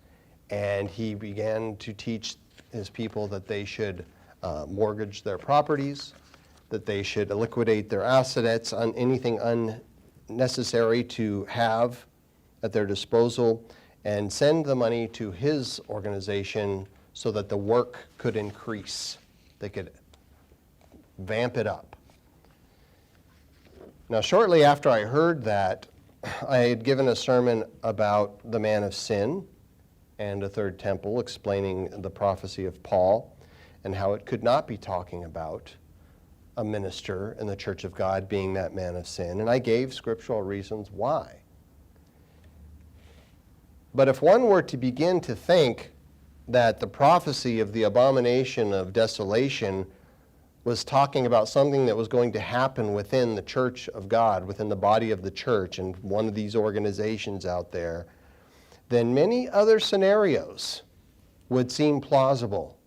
And he began to teach his people that they should mortgage their properties, that they should liquidate their assets on anything unnecessary to have at their disposal, and send the money to his organization so that the work could increase. They could vamp it up. Now, shortly after I heard that, I had given a sermon about the man of sin, and a third temple, explaining the prophecy of Paul and how it could not be talking about a minister in the church of God being that man of sin. And I gave scriptural reasons why. But if one were to begin to think that the prophecy of the abomination of desolation was talking about something that was going to happen within the church of God, within the body of the church, and one of these organizations out there, then many other scenarios would seem plausible,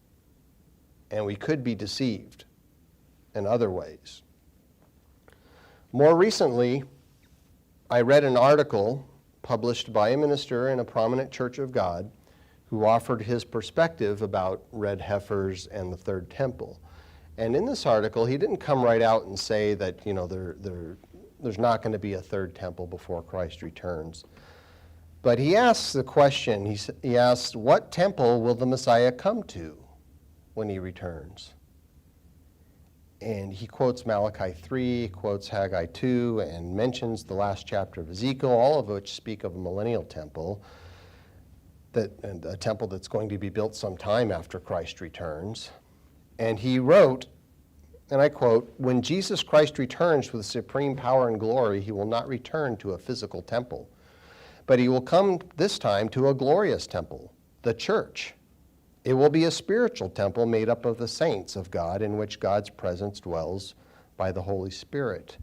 and we could be deceived in other ways. More recently, I read an article published by a minister in a prominent church of God who offered his perspective about red heifers and the third temple. And in this article, he didn't come right out and say that, there's not going to be a third temple before Christ returns. But he asks the question, he asks, what temple will the Messiah come to when he returns? And he quotes Malachi 3, quotes Haggai 2, and mentions the last chapter of Ezekiel, all of which speak of a millennial temple, and a temple that's going to be built sometime after Christ returns. And he wrote, and I quote, "When Jesus Christ returns with supreme power and glory, he will not return to a physical temple, but he will come this time to a glorious temple, the church. It will be a spiritual temple made up of the saints of God, in which God's presence dwells by the Holy Spirit."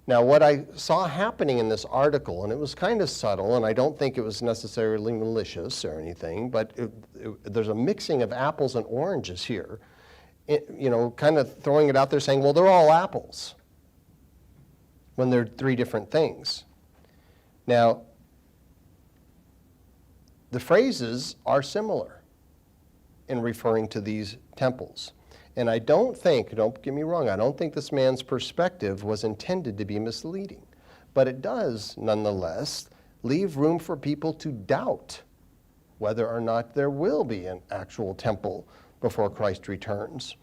Now, what I saw happening in this article, and it was kind of subtle, and I don't think it was necessarily malicious or anything, but there's a mixing of apples and oranges here, kind of throwing it out there saying, well, they're all apples, when they're three different things. Now, the phrases are similar in referring to these temples. And I don't get me wrong, I don't think this man's perspective was intended to be misleading. But it does, nonetheless, leave room for people to doubt whether or not there will be an actual temple before Christ returns.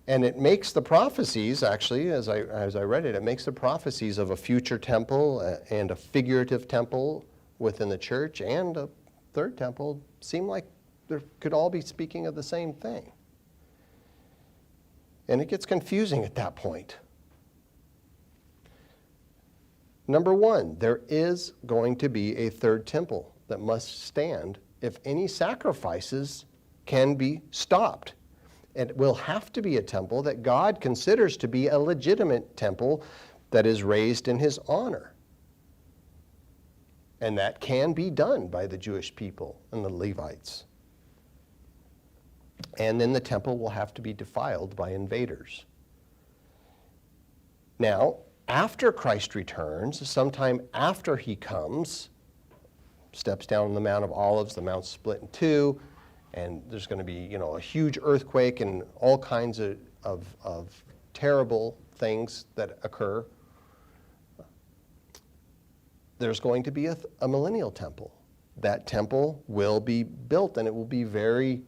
And it makes the prophecies, actually, as I read it, it makes the prophecies of a future temple and a figurative temple within the church and a third temple seem like they could all be speaking of the same thing. And it gets confusing at that point. Number one, there is going to be a third temple that must stand if any sacrifices can be stopped. It will have to be a temple that God considers to be a legitimate temple that is raised in his honor. And that can be done by the Jewish people and the Levites. And then the temple will have to be defiled by invaders. Now, after Christ returns, sometime after he comes, steps down on the Mount of Olives, the mount's split in two, and there's going to be, a huge earthquake and all kinds of terrible things that occur. There's going to be a millennial temple. That temple will be built, and it will be very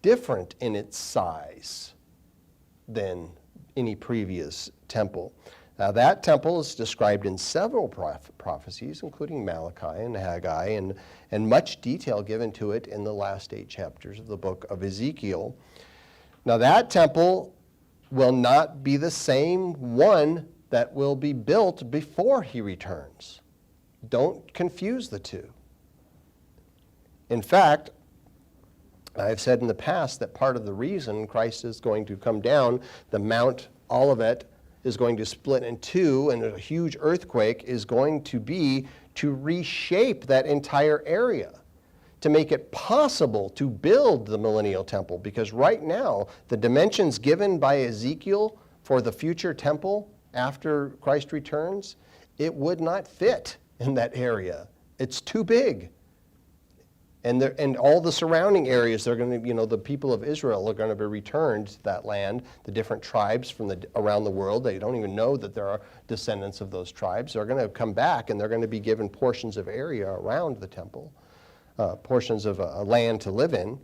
different in its size than any previous temple. Now, that temple is described in several prophecies, including Malachi and Haggai, and much detail given to it in the last 8 chapters of the book of Ezekiel. Now, that temple will not be the same one that will be built before he returns. Don't confuse the two. In fact, I've said in the past that part of the reason Christ is going to come down, the Mount Olivet is going to split in two, and a huge earthquake is going to be to reshape that entire area, to make it possible to build the millennial temple. Because right now, the dimensions given by Ezekiel for the future temple after Christ returns, it would not fit in that area. It's too big. And all the surrounding areas, they're going to, the people of Israel are going to be returned to that land. The different tribes from around the world, they don't even know that there are descendants of those tribes. They're going to come back, and they're going to be given portions of area around the temple, portions of a land to live in.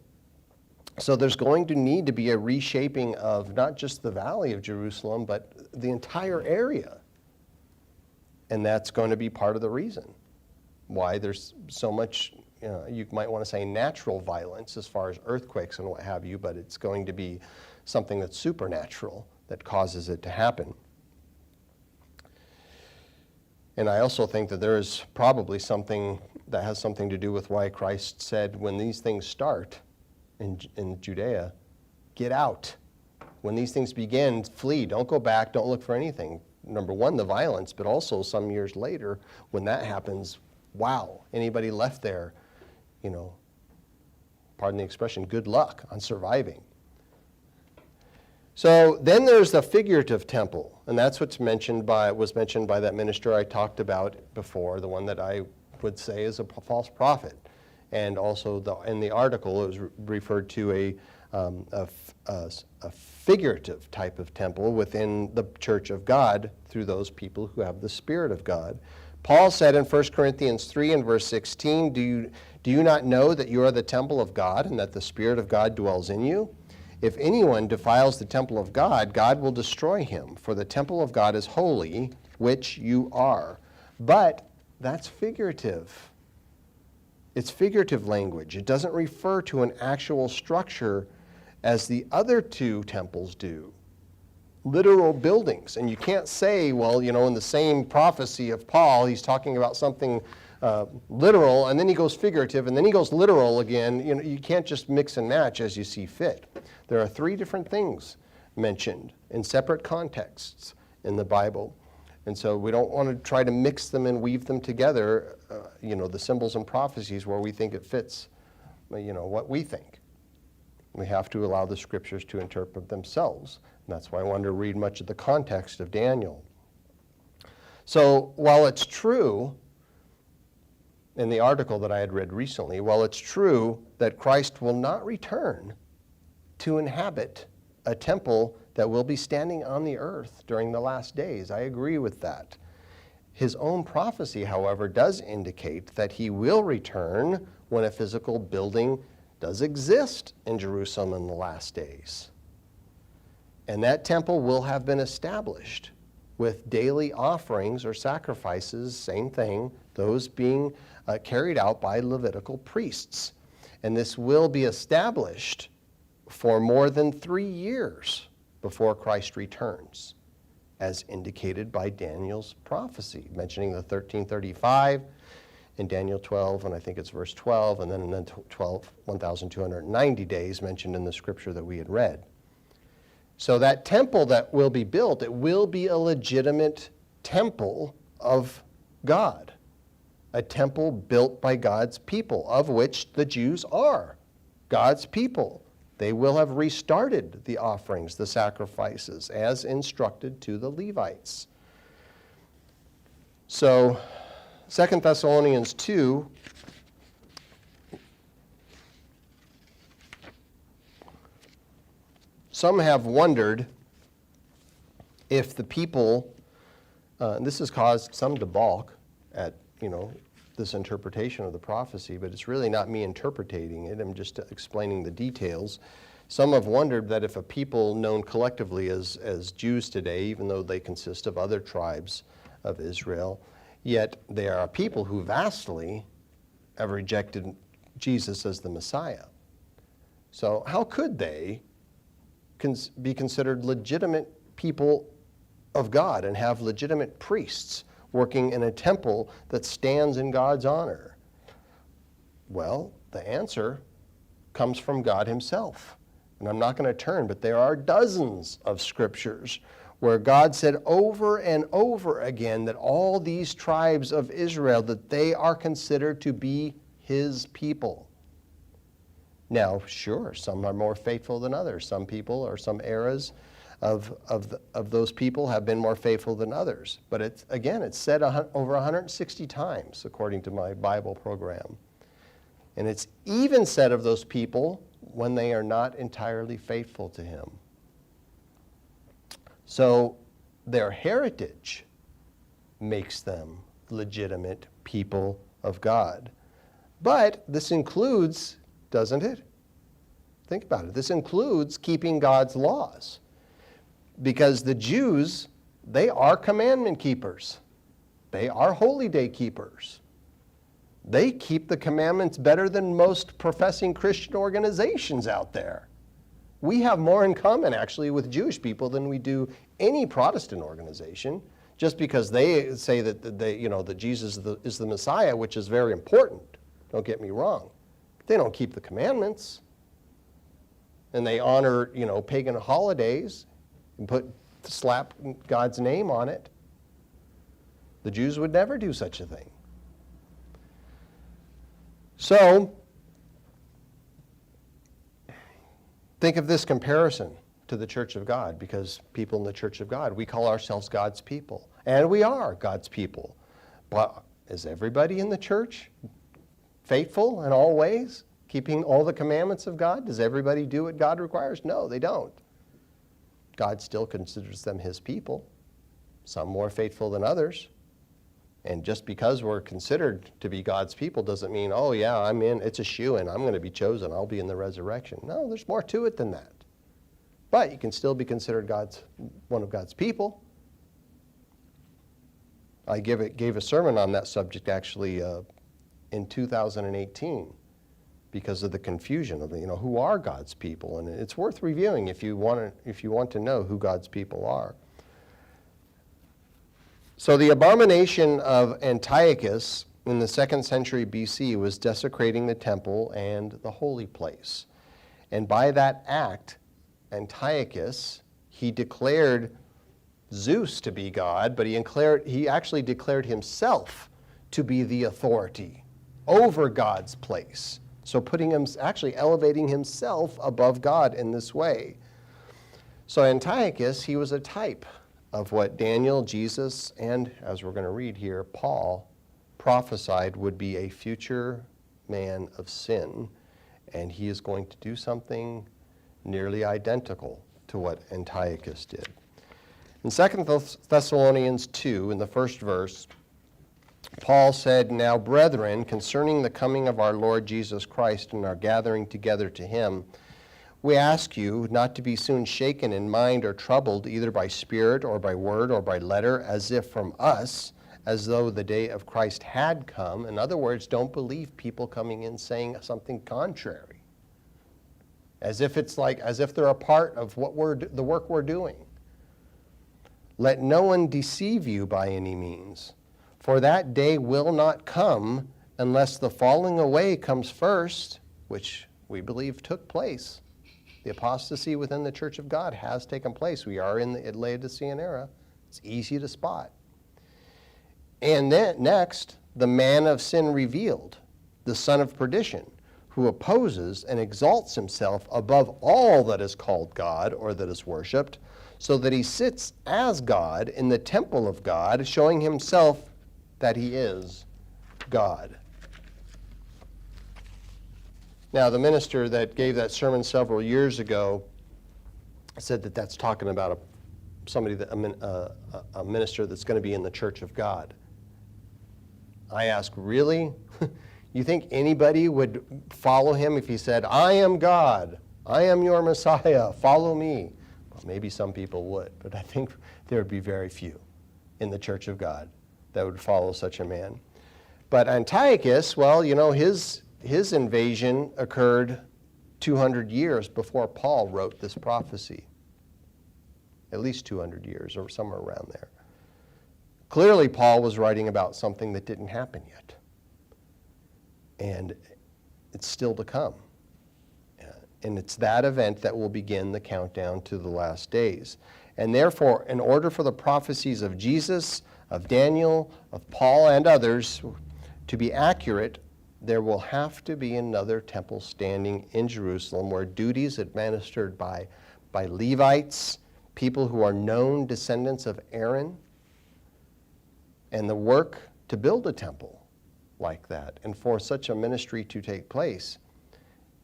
So there's going to need to be a reshaping of not just the valley of Jerusalem, but the entire area. And that's going to be part of the reason why there's so much you might want to say natural violence as far as earthquakes and what have you, but it's going to be something that's supernatural that causes it to happen. And I also think that there is probably something that has something to do with why Christ said, when these things start in Judea, get out. When these things begin, flee. Don't go back. Don't look for anything. Number one, the violence, but also some years later, when that happens, wow, anybody left there, pardon the expression, good luck on surviving. So then there's the figurative temple, and that's what's was mentioned by that minister I talked about before, the one that I would say is a false prophet. And also in the article, it was referred to a figurative type of temple within the church of God through those people who have the Spirit of God. Paul said in 1 Corinthians 3 and verse 16, do you not know that you are the temple of God and that the Spirit of God dwells in you? If anyone defiles the temple of God, God will destroy him, for the temple of God is holy, which you are. But that's figurative. It's figurative language. It doesn't refer to an actual structure as the other two temples do. Literal buildings. And you can't say, well, in the same prophecy of Paul, he's talking about something literal, and then he goes figurative, and then he goes literal again. You can't just mix and match as you see fit. There are three different things mentioned in separate contexts in the Bible. And so we don't want to try to mix them and weave them together, the symbols and prophecies where we think it fits, what we think. We have to allow the scriptures to interpret themselves. And that's why I wanted to read much of the context of Daniel. So while it's true, in the article that I had read recently, while it's true that Christ will not return to inhabit a temple that will be standing on the earth during the last days, I agree with that. His own prophecy, however, does indicate that he will return when a physical building does exist in Jerusalem in the last days. And that temple will have been established with daily offerings or sacrifices, same thing, those being carried out by Levitical priests. And this will be established for more than 3 years before Christ returns, as indicated by Daniel's prophecy, mentioning the 1335 in Daniel 12, and I think it's verse 12, and then 1,290 days mentioned in the scripture that we had read. So that temple that will be built, it will be a legitimate temple of God, a temple built by God's people, of which the Jews are God's people. They will have restarted the offerings, the sacrifices, as instructed to the Levites. So 2 Thessalonians 2, some have wondered if the people, and this has caused some to balk at, this interpretation of the prophecy, but it's really not me interpreting it. I'm just explaining the details. Some have wondered that if a people known collectively as Jews today, even though they consist of other tribes of Israel, yet they are a people who vastly have rejected Jesus as the Messiah. So how could they be considered legitimate people of God and have legitimate priests working in a temple that stands in God's honor? Well, the answer comes from God himself. And I'm not going to turn, but there are dozens of scriptures where God said over and over again that all these tribes of Israel, that they are considered to be his people. Now, sure, some are more faithful than others. Some people or some eras of those people have been more faithful than others. But it's said over 160 times, according to my Bible program. And it's even said of those people when they are not entirely faithful to him. So their heritage makes them legitimate people of God. But this includes, doesn't it? Think about it. This includes keeping God's laws. Because the Jews, they are commandment keepers. They are holy day keepers. They keep the commandments better than most professing Christian organizations out there. We have more in common, actually, with Jewish people than we do any Protestant organization, just because they say that that Jesus is the Messiah, which is very important. Don't get me wrong. They don't keep the commandments, and they honor pagan holidays and slap God's name on it. The Jews would never do such a thing. So, think of this comparison to the Church of God, because people in the Church of God, we call ourselves God's people, and we are God's people. But is everybody in the church faithful in all ways, keeping all the commandments of God? Does everybody do what God requires? No, they don't. God still considers them his people, some more faithful than others. And just because we're considered to be God's people doesn't mean, oh yeah, I'm in, it's a shoo-in, I'm going to be chosen, I'll be in the resurrection. No, there's more to it than that. But you can still be considered one of God's people. I gave a sermon on that subject actually in 2018 because of the confusion of who are God's people, and it's worth reviewing if you want to know who God's people are. So the abomination of Antiochus in the 2nd century BC was desecrating the temple and the holy place. And by that act, Antiochus, he declared Zeus to be God, but he actually declared himself to be the authority over God's place. So actually elevating himself above God in this way. So Antiochus, he was a type of what Daniel, Jesus, and, as we're going to read here, Paul prophesied would be a future man of sin, and he is going to do something nearly identical to what Antiochus did. In 2 Thessalonians 2, in the first verse, Paul said, "Now, brethren, concerning the coming of our Lord Jesus Christ and our gathering together to him, we ask you not to be soon shaken in mind or troubled, either by spirit or by word or by letter, as if from us, as though the day of Christ had come." In other words, don't believe people coming in saying something contrary, as if they're a part of the work we're doing. "Let no one deceive you by any means, for that day will not come unless the falling away comes first," which we believe took place. The apostasy within the Church of God has taken place. We are in the Laodicean era. It's easy to spot. "And then next, the man of sin revealed, the son of perdition, who opposes and exalts himself above all that is called God or that is worshipped, so that he sits as God in the temple of God, showing himself that he is God." Now, the minister that gave that sermon several years ago said that that's talking about a minister that's going to be in the Church of God. I ask, really? You think anybody would follow him if he said, "I am God, I am your Messiah, follow me"? Well, maybe some people would, but I think there would be very few in the Church of God that would follow such a man. But Antiochus, well, his invasion occurred 200 years before Paul wrote this prophecy. At least 200 years or somewhere around there. Clearly, Paul was writing about something that didn't happen yet. And it's still to come. And it's that event that will begin the countdown to the last days. And therefore, in order for the prophecies of Jesus, of Daniel, of Paul, and others to be accurate, there will have to be another temple standing in Jerusalem where duties administered by Levites, people who are known descendants of Aaron, and the work to build a temple like that, and for such a ministry to take place,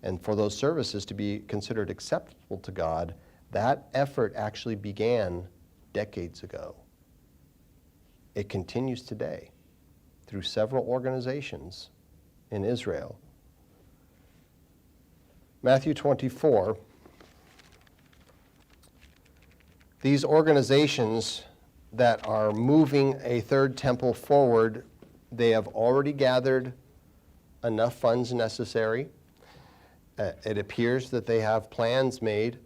and for those services to be considered acceptable to God, that effort actually began decades ago. It continues today through several organizations in Israel. Matthew 24, these organizations that are moving a third temple forward, they have already gathered enough funds necessary. It appears that they have plans made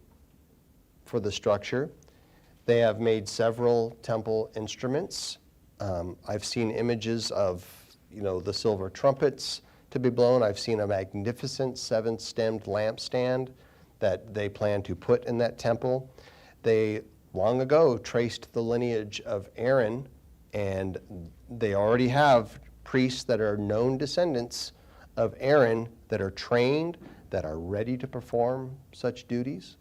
for the structure. They have made several temple instruments. I've seen images of, the silver trumpets to be blown. I've seen a magnificent 7-stemmed lampstand that they plan to put in that temple. They long ago traced the lineage of Aaron, and they already have priests that are known descendants of Aaron that are trained, that are ready to perform such duties.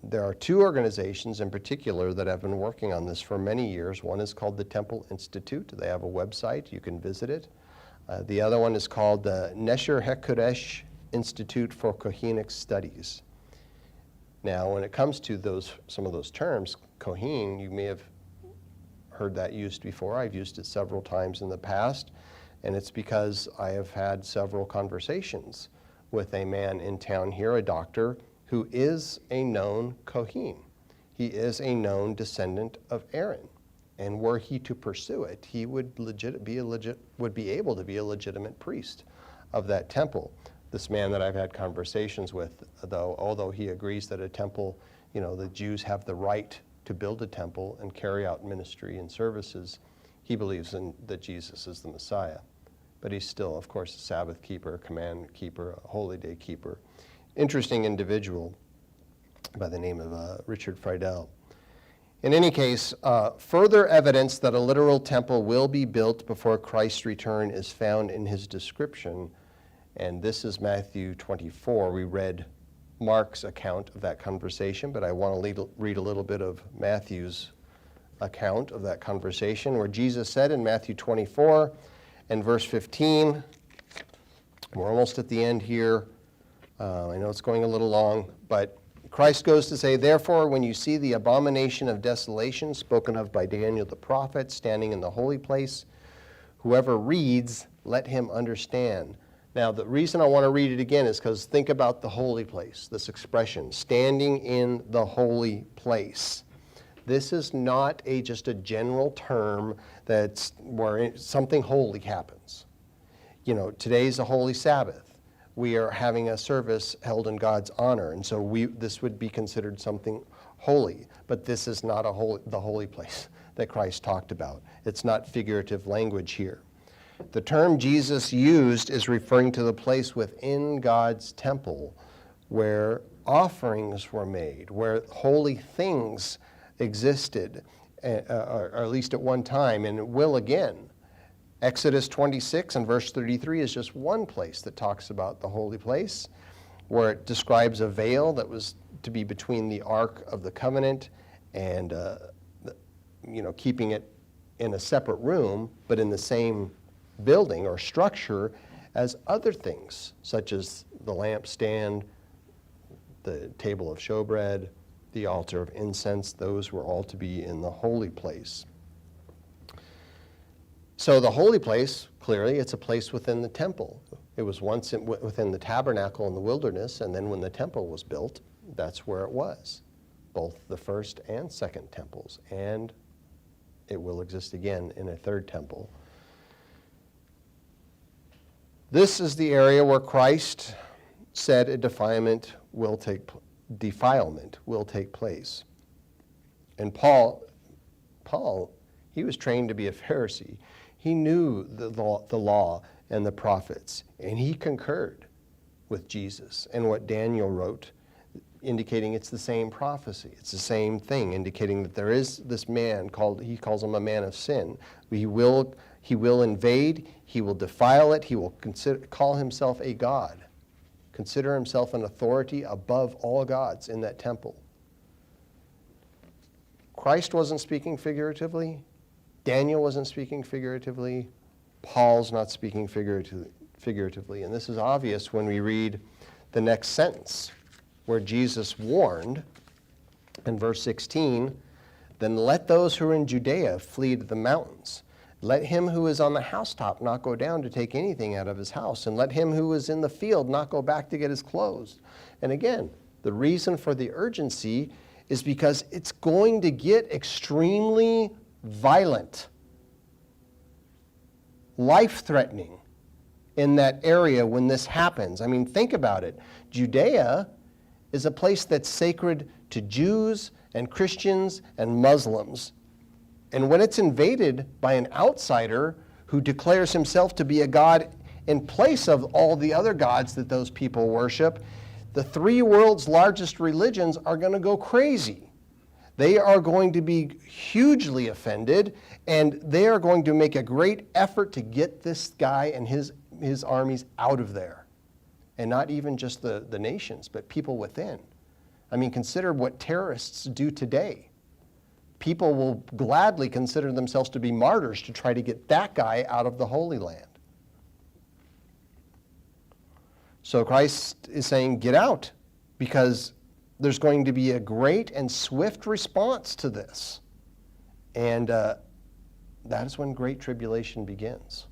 There are 2 organizations in particular that have been working on this for many years. One is called the Temple Institute. They have a website. You can visit it. The other one is called the Nesher HaKodesh Institute for Kohenic Studies. Now, when it comes to some of those terms, Kohen, you may have heard that used before. I've used it several times in the past, and it's because I have had several conversations with a man in town here, a doctor, who is a known Kohen. He is a known descendant of Aaron. And were he to pursue it, he would be able to be a legitimate priest of that temple. This man that I've had conversations with, though, although he agrees that a temple, the Jews have the right to build a temple and carry out ministry and services, he believes that Jesus is the Messiah. But he's still, of course, a Sabbath keeper, a command keeper, a holy day keeper. Interesting individual by the name of Richard Friedel. In any case, further evidence that a literal temple will be built before Christ's return is found in his description, and this is Matthew 24. We read Mark's account of that conversation, but I want to read a little bit of Matthew's account of that conversation, where Jesus said in Matthew 24 and verse 15, we're almost at the end here. I know it's going a little long, but Christ goes to say, "Therefore, when you see the abomination of desolation spoken of by Daniel the prophet standing in the holy place, whoever reads, let him understand." Now, the reason I want to read it again is because think about the holy place, this expression, standing in the holy place. This is not just a general term that's where something holy happens. Today's a holy Sabbath. We are having a service held in God's honor, and so this would be considered something holy. But this is not the holy place that Christ talked about. It's not figurative language here. The term Jesus used is referring to the place within God's temple where offerings were made, where holy things existed, or at least at one time, and it will again. Exodus 26 and verse 33 is just one place that talks about the holy place, where it describes a veil that was to be between the Ark of the Covenant and, keeping it in a separate room, but in the same building or structure as other things, such as the lampstand, the table of showbread, the altar of incense. Those were all to be in the holy place. So the holy place, clearly, it's a place within the temple. It was once within the tabernacle in the wilderness, and then when the temple was built, that's where it was, both the first and second temples, and it will exist again in a third temple. This is the area where Christ said a defilement will take place. And Paul, he was trained to be a Pharisee. He knew the law and the prophets, and he concurred with Jesus and what Daniel wrote, indicating it's the same prophecy. It's the same thing, indicating that there is this man he calls him a man of sin. He will invade, he will defile it, he will call himself a god, consider himself an authority above all gods in that temple. Christ wasn't speaking figuratively. Daniel wasn't speaking figuratively. Paul's not speaking figuratively. And this is obvious when we read the next sentence, where Jesus warned in verse 16, "Then let those who are in Judea flee to the mountains. Let him who is on the housetop not go down to take anything out of his house, and let him who is in the field not go back to get his clothes." And again, the reason for the urgency is because it's going to get extremely violent, life-threatening, in that area when this happens. I mean, think about it. Judea is a place that's sacred to Jews and Christians and Muslims. And when it's invaded by an outsider who declares himself to be a god in place of all the other gods that those people worship, the three world's largest religions are going to go crazy. They are going to be hugely offended, and they are going to make a great effort to get this guy and his armies out of there. And not even just the nations, but people within. I mean, consider what terrorists do today. People will gladly consider themselves to be martyrs to try to get that guy out of the Holy Land. So Christ is saying, get out, because there's going to be a great and swift response to this. And that is when great tribulation begins.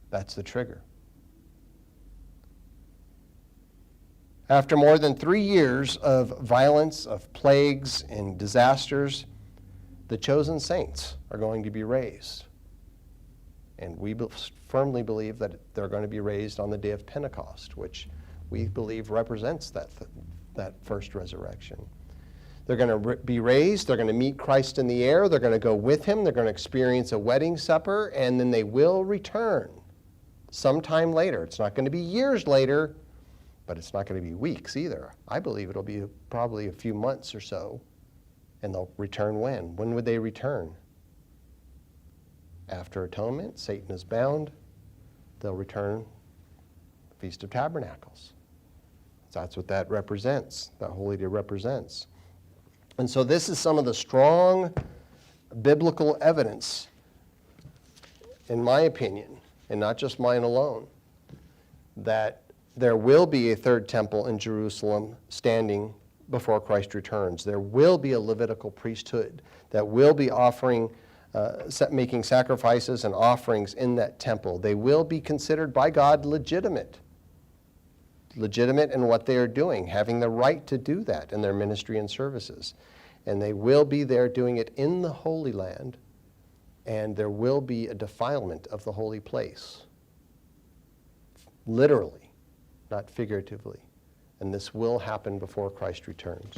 That's the trigger. After more than 3 years of violence, of plagues and disasters, the chosen saints are going to be raised. And we firmly believe that they're going to be raised on the day of Pentecost, which we believe represents that first resurrection. They're going to be raised, they're going to meet Christ in the air, they're going to go with him, they're going to experience a wedding supper, and then they will return sometime later. It's not going to be years later, but it's not going to be weeks either. I believe it'll be probably a few months or so, and they'll return when? When would they return? After Atonement, Satan is bound, they'll return Feast of Tabernacles. So that's what that represents, that Holy Day represents. And so this is some of the strong biblical evidence, in my opinion, and not just mine alone, that there will be a third temple in Jerusalem standing before Christ returns. There will be a Levitical priesthood that will be offering, making sacrifices and offerings in that temple. They will be considered by God legitimate in what they are doing, having the right to do that in their ministry and services. And they will be there doing it in the Holy Land, and there will be a defilement of the holy place, literally, not figuratively. And this will happen before Christ returns.